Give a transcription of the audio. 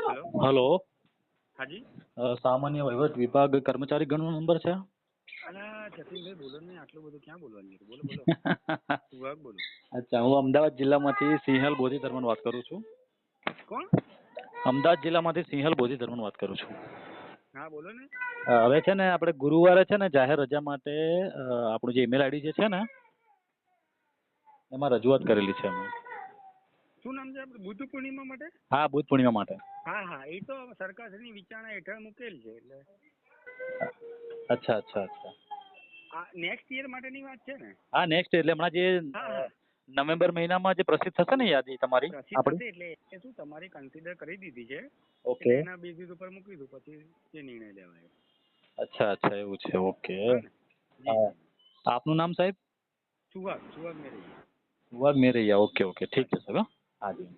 Hello. Hello. હાજી. સામાન્ય વહીવટ વિભાગ કર્મચારી ગણનો નંબર છે? અલા જતીનભાઈ બોલો ને, આટલું બધું ક્યાં બોલવાનું છે? બોલો બોલો. સુહાગ બોલો. અચ્છા, હું અમદાવાદ જિલ્લામાંથી સિંહલ બોધિધર્મન વાત કરું છું. કોણ? અમદાવાદ જિલ્લામાંથી સિંહલ બોધિધર્મન વાત કરું છું. હા બોલો ને. હવે છે ને આપણે ગુરુવારે છે ને જાહેર રજા માટે આપણું જે ઈમેલ આઈડી જે છે ને એમાં રજૂઆત કરેલી છે અમે. શું નામ છે આપણે? બુદ્ધ પૂર્ણિમા માટે? હા, બુદ્ધ પૂર્ણિમા માટે. હા હા, એ તો સરકારશ્રીની વિચારણા હેઠળ મૂકેલ છે. એટલે અચ્છા અચ્છા અચ્છા. આ નેક્સ્ટ યર માટેની વાત છે ને? હા, નેક્સ્ટ એટલે હમણાં જે હા હા, નવેમ્બર મહિનામાં જે પ્રસિદ્ધ થશે ને યાદી તમારી પ્રસિદ્ધ આપણી. થશે એટલે એ શું તમારી કન્સિડર કરી દીધી છે, ઓકે. એટલે એના બેઝિસ ઉપર મૂકી દઉં, પછી જે નિર્ણય લેવાય. અચ્છા અચ્છા, એવું છે. ઓકે. હા ને. જી હા. જી. આપનું નામ સાહેબ? સુહાગ સુહાગ મેરે. સુવાગ મેરૈયા. ઓકે ઓકે, ઠીક છે હાજી. સાહેબ. હા જી.